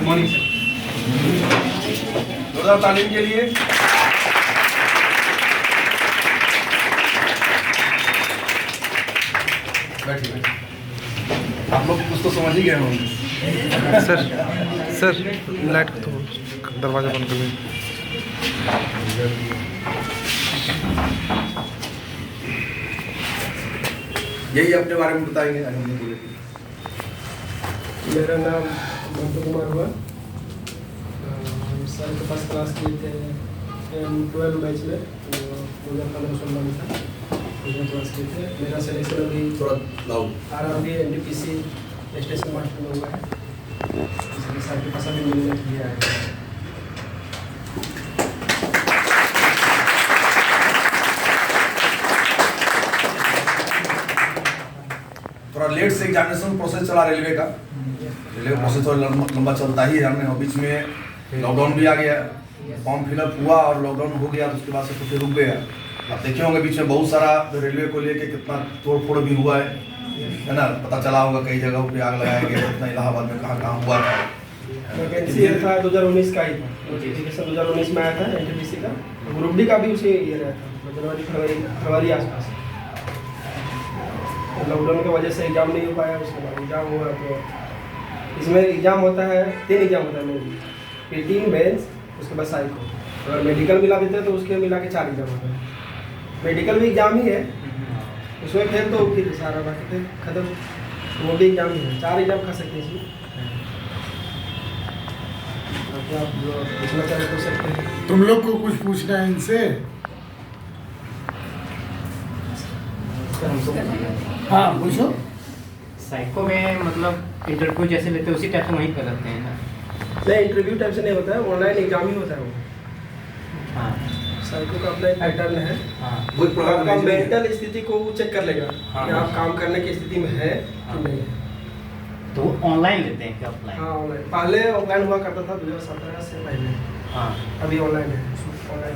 Morning sir. जोरदार तालीम के लिए। बैठिए। आप लोग कुछ तो समझ ही गए होंगे। सर लाइट तो दरवाजा बंद कर दें। यही अपने बारे में बताएंगे। मेरा नाम मंटू कुमार हुआ। सर के पास क्लास किए थे 12 बैच में, 2015-16 में था, उसमें क्लास किए थे। मेरा सिलेक्शन अभी थोड़ा loud. RRB NTPC station master में हुआ है, इसलिए सर के पास अभी मिलने के लिए आया है। थोड़ा लेट से एग्जामिनेशन प्रोसेस चला रेलवे का। रेलवे प्रोसेस थोड़ा लंबा चलता ही है। हमने बीच में लॉकडाउन भी आ गया, फॉर्म फिलअप हुआ और लॉकडाउन हो गया, तो उसके बाद से तो फिर रुक गया। आप देखे होंगे बीच में बहुत सारा रेलवे को लेके कितना तोड़ फोड़ भी हुआ है ना। पता चला होगा कई जगहों पे आग लगाया गया, कितना इलाहाबाद में कहाँ कहाँ हुआ था। वैकेंसी था 2019 का ही था, नोटिफिकेशन 2019 में आया था NTPC का। ग्रुप डी का भी उसी ये रहा था, जनवरी फरवरी आसपास। लॉकडाउन की वजह से एग्जाम नहीं हो पाया। उसके बाद एग्जाम हुआ, तो इसमें एग्जाम होता है 3 एग्जाम होता है मेन, PT मेंस, उसके बाद साइको। अगर मेडिकल मिला देते हैं तो उसके मिला के 4 एग्जाम होता है। मेडिकल भी एग्जाम ही है, उसमें फेल तो फिर सारा बाकी फिर खत्म, वो भी एग्जाम ही है। 4 एग्जाम खा सकते हैं इसमें। आप जो पूछना चाहे पूछ सकते हैं। तुम लोग को कुछ पूछना है इनसे? हाँ पूछो। साइको में मतलब इंटरव्यू जैसे लेते हैं उसी टाइप से वहीं पर रहते हैं ना? नहीं, इंटरव्यू टाइप से नहीं होता है, ऑनलाइन एग्जाम ही होता है वो। हाँ साइको का अपना एक पैटर्न है। हाँ वही प्रोग्राम आपका नहीं है। मेंटल स्थिति को वो चेक कर लेगा हाँ। कि आप काम करने की स्थिति में है कि नहीं है। तो वो ऑनलाइन लेते हैं क्या ऑफलाइन? हाँ ऑनलाइन, पहले ऑफलाइन हुआ करता था 2017 से पहले, हाँ अभी ऑनलाइन है। ऑनलाइन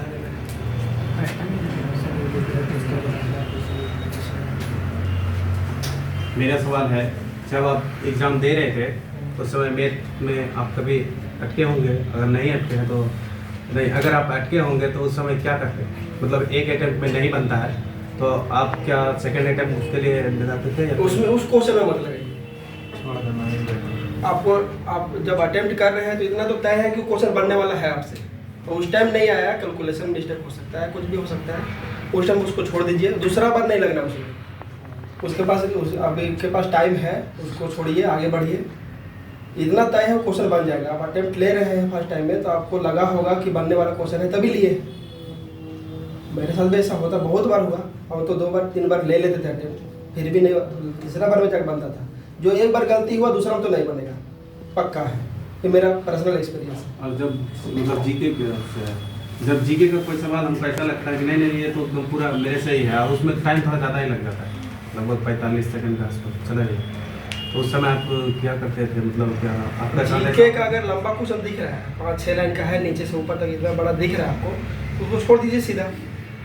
मेरा सवाल है, जब आप एग्ज़ाम दे रहे थे उस समय मैथ में आप कभी अटके होंगे? अगर नहीं अटके हैं तो नहीं, अगर आप अटके होंगे तो उस समय क्या करते हैं? मतलब एक अटैम्प्ट में नहीं बनता है तो आप क्या सेकंड अटैम्प्ट उसके लिए लगाते थे या उसमें उस क्वेश्चन में मत लगाइए। आपको आप जब अटेम्प्ट कर रहे हैं तो इतना तो तय है कि क्वेश्चन बनने वाला है आपसे, तो उस टाइम नहीं आया, कैलकुलेशन मिस्टेक हो सकता है, कुछ भी हो सकता है, उस टाइम उसको छोड़ दीजिए, दूसरा बार नहीं लगना उसमें। उसके पास आपके पास टाइम है, उसको छोड़िए, आगे बढ़िए। इतना तय है क्वेश्चन बन जाएगा। आप अटेम्प्ट ले रहे हैं फर्स्ट टाइम में तो आपको लगा होगा कि बनने वाला क्वेश्चन है तभी लिए। मेरे साथ भी ऐसा होता, बहुत बार हुआ। हम तो 2 बार 3 बार ले लेते थे अटेम्प्ट, फिर भी नहीं, तीसरा बार में जाकर बनता था। जो एक बार गलती हुआ दूसरा में तो नहीं बनेगा, पक्का है। ये मेरा पर्सनल एक्सपीरियंस है। और जब मतलब जीके का कोई सवाल हमको ऐसा लगता है कि नहीं ये तो एकदम पूरा मेरे से ही है और उसमें टाइम थोड़ा ज़्यादा ही लग जाता है, लगभग 45 सेकंड का आसपास चला जाए, तो उस समय आप क्या करते थे? मतलब क्या आपका जीके का अगर लंबा क्वेश्चन दिख रहा है, 5-6 लाइन का है, नीचे से ऊपर तक इतना बड़ा दिख रहा है आपको, तो उसको छोड़ दीजिए, सीधा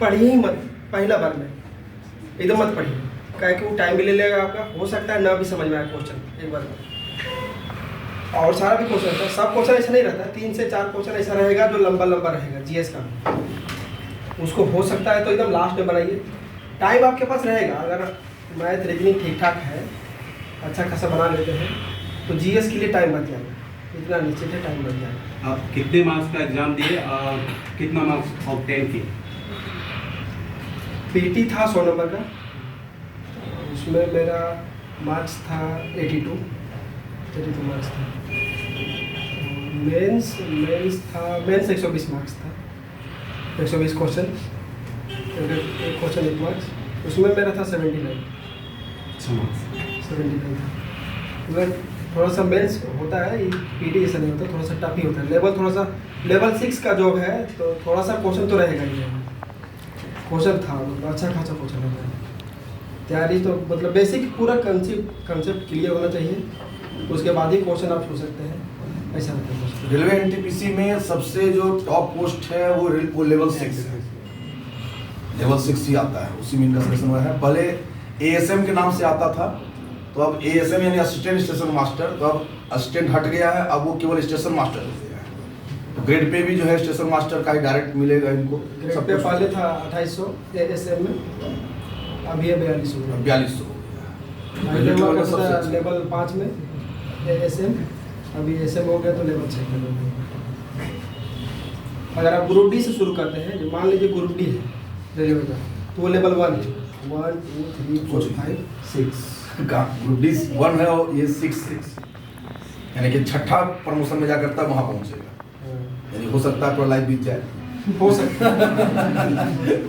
पढ़िए ही मत। पहला बार में एकदम मत पढ़िए, क्या कि वो टाइम भी ले लेगा आपका, हो सकता है ना भी समझ में आए क्वेश्चन एक बार में। और सारा भी क्वेश्चन था, सब क्वेश्चन ऐसा नहीं रहता, 3 से 4 क्वेश्चन ऐसा रहेगा जो लंबा लंबा रहेगा GS का, उसको हो सकता है तो एकदम लास्ट में बनाइए। टाइम आपके पास रहेगा, अगर मैथ रीजनिंग ठीक ठाक है, अच्छा खासा बना लेते हैं तो GS के लिए टाइम बच जाएगा, इतना नीचे से टाइम बच जाएगा। आप कितने मार्क्स का एग्ज़ाम दिए और कितना मार्क्स ऑब्टेन किए? PT था 100 नंबर का, उसमें मेरा मार्क्स था 82 मार्क्स था। मेंस था, मेंस 120 मार्क्स था, 120 क्वेश्चन, एक क्वेश्चन 1 मार्क्स, उसमें मेरा था 79। अच्छा मार्क्स 79 था। मतलब थोड़ा सा मेंस होता है, PT जैसा नहीं होता, थोड़ा सा टफ ही होता है। लेवल थोड़ा सा लेवल 6 का जॉब है तो थोड़ा सा क्वेश्चन तो रहेगा ही। क्वेश्चन था मतलब अच्छा खासा क्वेश्चन होता है। तैयारी तो मतलब बेसिक पूरा कंसेप्ट क्लियर होना चाहिए, उसके बाद ही क्वेश्चन आप छू सकते हैं, ऐसा होता है। रेलवे NTPC में सबसे जो टॉप पोस्ट है वो लेवल 6 है। लेवल 6 ही आता है, उसी में इनका सिलेक्शन हुआ है। पहले ASM के नाम से आता था, तो अब ASM यानी असिस्टेंट स्टेशन मास्टर, तो अब असिस्टेंट हट गया है, अब वो केवल स्टेशन मास्टर हो गया है। तो ग्रेड पे भी जो है स्टेशन मास्टर का ही डायरेक्ट मिलेगा इनको। ग्रेड पे पहले था 2800 ASM में, अभी है 4200। 4200 लेवल 5 में ASM, अभी SM हो गया तो लेवल 6 में। अगर आप ग्रुप डी से शुरू करते हैं, जो मान लीजिए ग्रुप डी है रेलवे का, तो वो लेवल 1 है। 1 2 3 4 5 6 का ग्रुप डी 1 है और ये 6 यानी कि छठा प्रमोशन में जाकर तब वहाँ पहुँचेगा। यानी हो सकता है पूरा लाइफ बीत जाए, हो सकता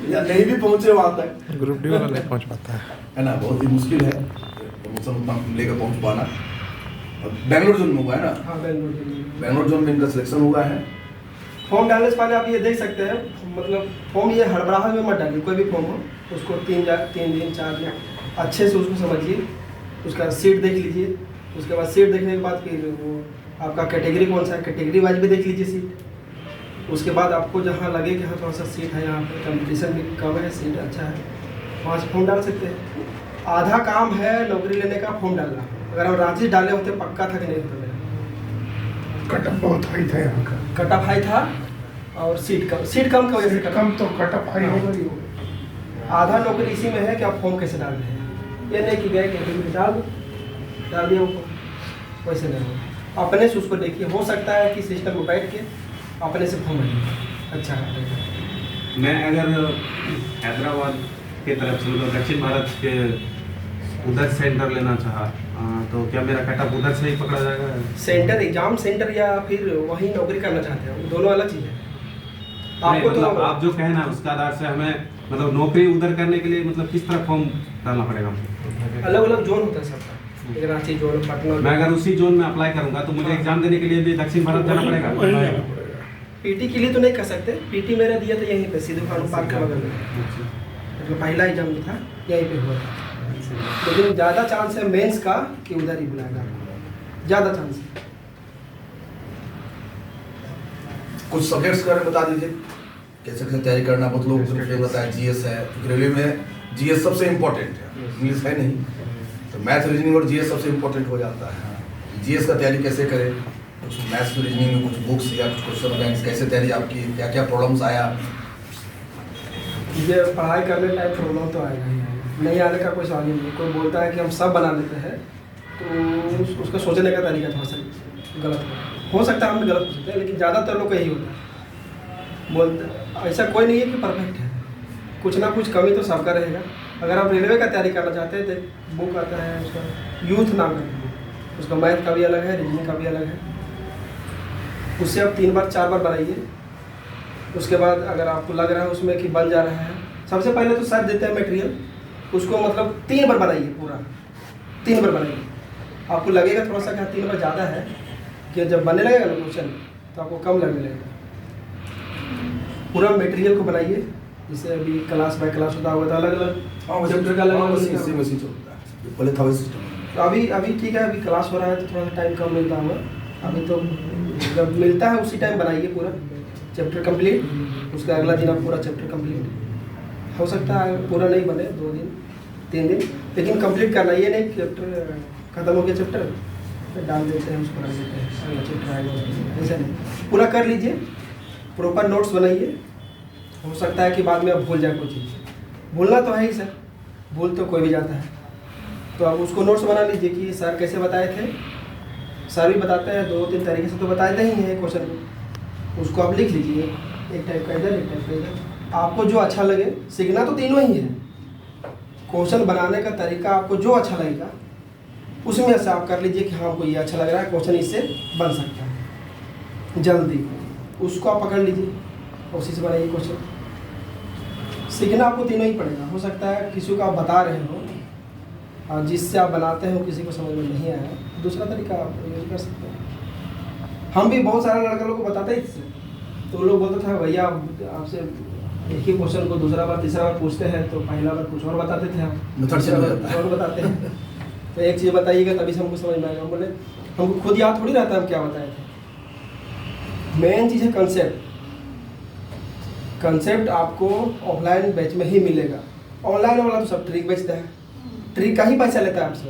या नहीं भी पहुँचे वहाँ तक। ग्रुप डी वाला नहीं पहुंच पाता है ना, बहुत ही मुश्किल है प्रमोशन उतना लेकर पहुँच पाना। और बेंगलोर जोन में हुआ है ना, हाँ बेंगलोर जोन में इनका सिलेक्शन हुआ है। फॉर्म डालने से पहले आप ये देख सकते हैं, मतलब फॉर्म ये हड़बड़ाहट में मत डालिए। कोई भी फॉर्म हो उसको 3 दिन 4 दिन अच्छे से उसको समझिए, उसका सीट देख लीजिए। उसके बाद सीट देखने के बाद फिर वो आपका कैटेगरी कौन सा है, कैटेगरी वाइज भी देख लीजिए सीट। उसके बाद आपको जहाँ लगे कि हाँ थोड़ा सा सीट है, यहाँ पे कंपटीशन भी कम है, सीट अच्छा है, वहाँ से फॉर्म डाल सकते हैं। आधा काम है नौकरी लेने का फॉर्म डालना। अगर हम रांची डाले होते पक्का था कि नहीं होता मेरा। कटअप बहुत हाई था यहाँ का। कटअप हाई था और सीट कम की वजह से कम तो कटअप हाई होगा ही होगा। आधा नौकरी इसी में है कि आप फॉर्म कैसे डाल रहे हैं। ये नहीं कि गए कैटेगरी डाल दिया ऊपर, वैसे नहीं हो। अपने से उसको देखिए, हो सकता है कि सिस्टम में बैठ के अपने से फॉर्म भरिए, अच्छा है। मैं अगर हैदराबाद के तरफ से मतलब दक्षिण भारत के उधर सेंटर लेना चाहा तो क्या मेरा कटअप उधर से ही पकड़ा जाएगा? सेंटर एग्जाम सेंटर या फिर वहीं नौकरी करना चाहते हैं, दोनों अलग चीज़ है। आपको तो मतलब आप जो कहना है उसका आधार से हमें मतलब नौकरी उधर करने के लिए मतलब किस तरह फॉर्म डालना पड़ेगा हमको? अलग अलग जोन होता है सबका, एक रांची जोन, पटना। मैं अगर उसी जोन में अप्लाई करूंगा तो मुझे एग्जाम देने के लिए भी दक्षिण भारत जाना पड़ेगा? पीटी के लिए तो नहीं कर सकते। पीटी मेरा दिया था यहीं पे सीधे खान पार्क के बगल में, मतलब पहला एग्जाम भी था यहीं पे हुआ था। लेकिन ज़्यादा चांस है मेंस का कि उधर ही बुलाएगा, ज़्यादा चांस है। कुछ सब्जेक्ट्स के बारे में बता दीजिए कैसे कैसे तैयारी करना। बहुत लोग बताया GS है, क्योंकि रेलवे में GS सबसे इम्पोर्टेंट है, इंग्लिश है नहीं, तो मैथ रीजनिंग और GS सबसे इम्पोर्टेंट हो जाता है। GS का तैयारी कैसे करें, कुछ मैथ्स रीजनिंग में कुछ बुक्स या कुछ क्वेश्चन बैंक्स, कैसे तैयारी आपकी, क्या क्या प्रॉब्लम्स आया? ये पढ़ाई करने टाइम प्रॉब्लम तो आएगा ही, नहीं आने का कोई सवाल ही नहीं। कोई बोलता है कि हम सब बना लेते हैं तो उसका सोचने का तरीका थोड़ा सा गलत हो सकता है, हम भी गलत हो सकते हैं, लेकिन ज़्यादातर लोग का यही होता है। बोलते ऐसा कोई नहीं है कि परफेक्ट है, कुछ ना कुछ कमी तो सबका रहेगा। अगर आप रेलवे का तैयारी करना चाहते हैं तो बुक आता है उसका, यूथ नाम का, उसका मैथ का भी अलग है, रीजनिंग का भी अलग है। उससे आप 3 बार 4 बार बनाइए। उसके बाद अगर आपको लग रहा है उसमें कि बन जा रहा है, सबसे पहले तो सर देते हैं मटेरियल, उसको मतलब 3 बार बनाइए, पूरा 3 बार बनाइए। आपको लगेगा थोड़ा सा कि 3 बार ज़्यादा है, कि जब बनने लगेगा ना क्वेश्चन तो आपको कम लगने लगेगा। पूरा मटेरियल को बनाइए, जैसे अभी क्लास बाय क्लास होता होगा तो अलग अलग चैप्टर का अलग अलग चलता है, पहले था वही सिस्टम। तो अभी ठीक है, अभी क्लास हो रहा है तो थोड़ा सा टाइम कम मिलता होगा। अभी तो जब मिलता है उसी टाइम बनाइए पूरा चैप्टर कंप्लीट। उसका अगला दिन आप पूरा चैप्टर कंप्लीट। हो सकता है पूरा नहीं बने, 2 दिन 3 दिन, लेकिन कंप्लीट करना। ये नहीं चैप्टर खत्म हो गया चैप्टर फिर डाल देते हैं, उसको रख देते हैं, अगला चैप्टर आएगा, ऐसा नहीं। पूरा कर लीजिए, प्रॉपर नोट्स बनाइए। हो सकता है कि बाद में आप भूल जाए कोई चीज़, भूलना तो है ही सर, भूल तो कोई भी जाता है। तो आप उसको नोट्स बना लीजिए कि सर कैसे बताए थे। सर भी बताते हैं 2-3 तरीके से तो बताते ही हैं क्वेश्चन को, उसको आप लिख लीजिए, एक टाइप का इधर, एक टाइप का इधर। आपको जो अच्छा लगे, सीखना तो तीनों ही है। क्वेश्चन बनाने का तरीका आपको जो अच्छा लगेगा उसमें से आप कर लीजिए कि हाँ हमको ये अच्छा लग रहा है, क्वेश्चन इससे बन सकता है जल्दी, उसको आप पकड़ लीजिए, उसी से बनाइए क्वेश्चन। सीखना आपको तीनों ही पड़ेगा। हो सकता है किसी को आप बता रहे हो और जिससे आप बनाते हो किसी को समझ में नहीं आया, दूसरा तरीका आप यूज कर सकते हैं। हम भी बहुत सारे लड़के लोग को बताते ही थे, तो लोग बोलते थे भैया आपसे एक ही क्वेश्चन को दूसरा बार तीसरा बार पूछते हैं तो पहला बार कुछ और बताते थे, हम दूसरा बार कुछ और बताते हैं। तो एक चीज़ बताइएगा तभी से हमको समझ में आएगा। हम बोले हमको खुद याद थोड़ी रहता है हम क्या बताए थे। मेन चीज़ है कंसेप्ट। कंसेप्ट आपको ऑफलाइन बैच में ही मिलेगा, ऑनलाइन वाला तो सब ट्रिक बेचता है, ट्रिक का ही पैसा लेता है आपसे।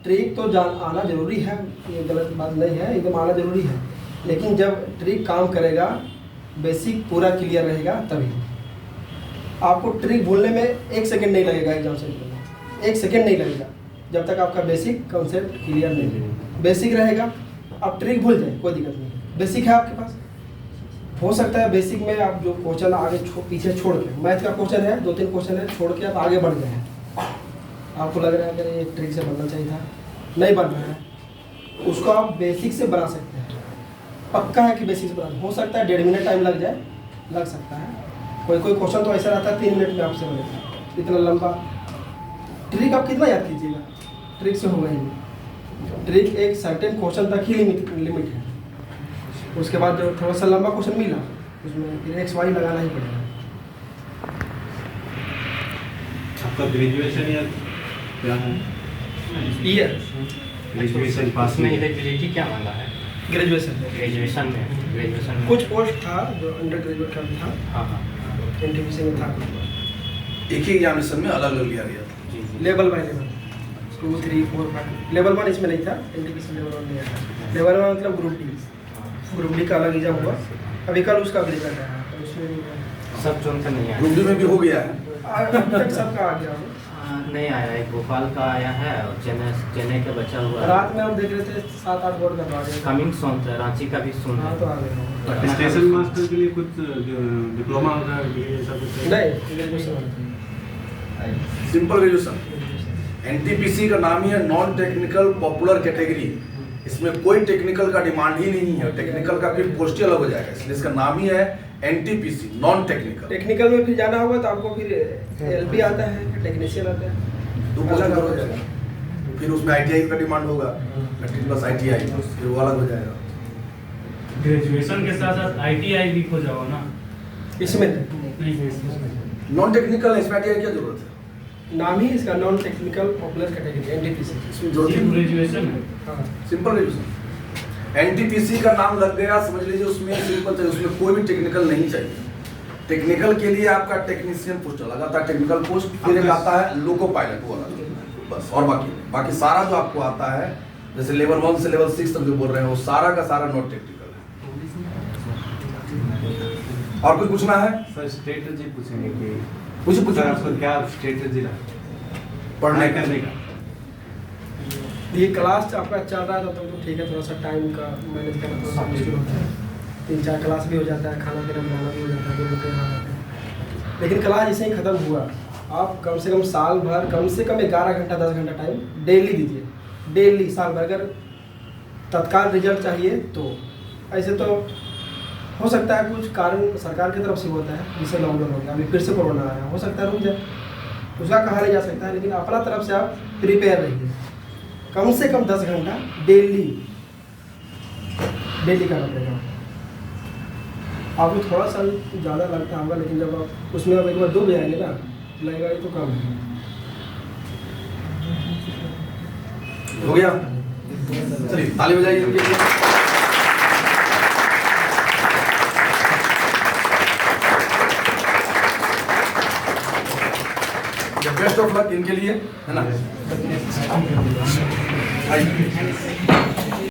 ट्रिक तो जान आना जरूरी है, ये गलत बात नहीं है, एकदम आना जरूरी है। लेकिन जब ट्रिक काम करेगा, बेसिक पूरा क्लियर रहेगा, तभी आपको ट्रिक भूलने में 1 सेकंड नहीं लगेगा। एग्जाम सेंटर में 1 सेकंड नहीं लगेगा जब तक आपका बेसिक कॉन्सेप्ट क्लियर नहीं है। बेसिक रहेगा, आप ट्रिक भूल जाए कोई दिक्कत नहीं, बेसिक है आपके पास। हो सकता है बेसिक में आप जो क्वेश्चन आगे पीछे छोड़ के, मैथ का क्वेश्चन है 2-3 क्वेश्चन है, छोड़ के आप आगे बढ़ गए हैं, आपको लग रहा है कि ये ट्रिक से बनना चाहिए था, नहीं बन रहा है, उसको आप बेसिक से बना सकते हैं। पक्का है कि बेसिक से बना, हो सकता है 1.5 मिनट टाइम लग जाए, लग सकता है। कोई क्वेश्चन तो ऐसा रहता है 3 मिनट में आपसे बनेगा, इतना लंबा। ट्रिक आप कितना याद कीजिएगा, ट्रिक से होगा ही नहीं। ट्रिक एक सर्टेन क्वेश्चन तक ही लिमिट है, उसके बाद जो थोड़ा सा लंबा क्वेश्चन मिला उसमें फिर XY लगाना ही पड़ेगा। आपका ग्रेजुएशन या क्या है? ईयर ग्रेजुएशन पास में में एलिजिबिलिटी क्या मांगा है? ग्रेजुएशन में ग्रेजुएशन में कुछ पोस्ट था जो अंडर ग्रेजुएट का भी था, हाँ हाँ NTPC में था। एक ही एग्जामिनेशन में अलग अलग लिया गया था। जी जी लेवल बाय लेवल 2, 3, 4, 5। लेवल 1 इसमें नहीं था, NTPC लेवल 1 नहीं था। लेवल 1 मतलब ग्रुप डी का अलग एग्जाम हुआ। अभी कल उसका रिजल्ट आया, तो उसमें भी सब जोन का नहीं आया। ग्रुप डी में भी हो गया है। अब तक सबका आ गया हो। नहीं आया, एक भोपाल का आया है और चेन्नई का बचा हुआ है। रात में हम देख रहे थे 7-8 बोर्ड का आ गया। कमिंग सोन था, रांची का भी सोन हाँ है। तो आ गया। स्टेशन मास्टर के लिए कुछ डिप्लोमा होगा ये सब कुछ? नहीं, ग्रेजुएशन सिंपल ग्रेजुएशन। NTPC का नाम ही है नॉन टेक्निकल पॉपुलर कैटेगरी, इसमें कोई टेक्निकल का डिमांड ही नहीं है। टेक्निकल का फिर पोस्ट ही अलग हो जाएगा, इसलिए इसका नाम ही है NTPC नॉन टेक्निकल। टेक्निकल में फिर जाना होगा तो आपको फिर LP आता है, फिर टेक्नीशियन आता है, 2 पोस्ट अलग हो जाएगा। फिर उसमें ITI का डिमांड होगा, मैट्रिक प्लस ITI, फिर वो अलग हो जाएगा। ग्रेजुएशन के साथ साथ ITI भी हो जाओ ना। इसमें नहीं नॉन टेक्निकल इसमें ITI की क्या जरूरत है? नाम ही इसका non technical popular category NTPC। इसमें जरूरत ये ही नहीं। ग्रेजुएशन है। हाँ, सिंपल ग्रेजुएशन। NTPC का नाम लग गया, समझ लीजिए उसमें सिंपल चाहिए, उसमें कोई भी टेक्निकल नहीं चाहिए। टेक्निकल के लिए आपका टेक्नीशियन पोस्ट अलग आता है, टेक्निकल पोस्ट फिर एक आता है लोको पायलट, वो अलग, बस। और बाकी सारा जो आपको आता है, जैसे लेवल 1 से लेवल 6 तक जो बोल रहे हैं, वो सारा का सारा नॉन टेक्निकल है। और कुछ पूछना है? सर स्ट्रेटजी पूछेंगे कि पूछो सर आपको क्या स्ट्रेटजी रहा पढ़ने का? करने का? ये क्लास आपका चल रहा है तो ठीक है, थोड़ा सा टाइम का मैनेज करना थोड़ा सा मुश्किल होता है। 3-4 क्लास भी हो जाता है, खाना पीना बनाना भी हो जाता है, 2 घंटे यहाँ रहते हैं। लेकिन क्लास जैसे ही ख़त्म हुआ, आप कम से कम साल भर कम से कम 11 घंटा 10 घंटा टाइम डेली दीजिए, डेली साल भर। अगर तत्काल रिजल्ट चाहिए तो ऐसे तो हो सकता है कुछ कारण सरकार की तरफ से होता है, जिससे लॉकडाउन हो गया, अभी फिर से कोरोना आया, हो सकता है रुक जाए, उसका कहा नहीं जा सकता है। लेकिन अपना तरफ से आप प्रिपेयर रहिए, कम से कम 10 घंटा डेली करना पड़ेगा। आपको थोड़ा सा ज़्यादा लगता होगा, लेकिन जब आप उसमें अब एक बार डूब जाएंगे ना, लगेगा ये तो कम है। हो गया? चलिए ताली बजाइए उनके लिए। बेस्ट ऑफ लक इनके लिए, है ना? आइए।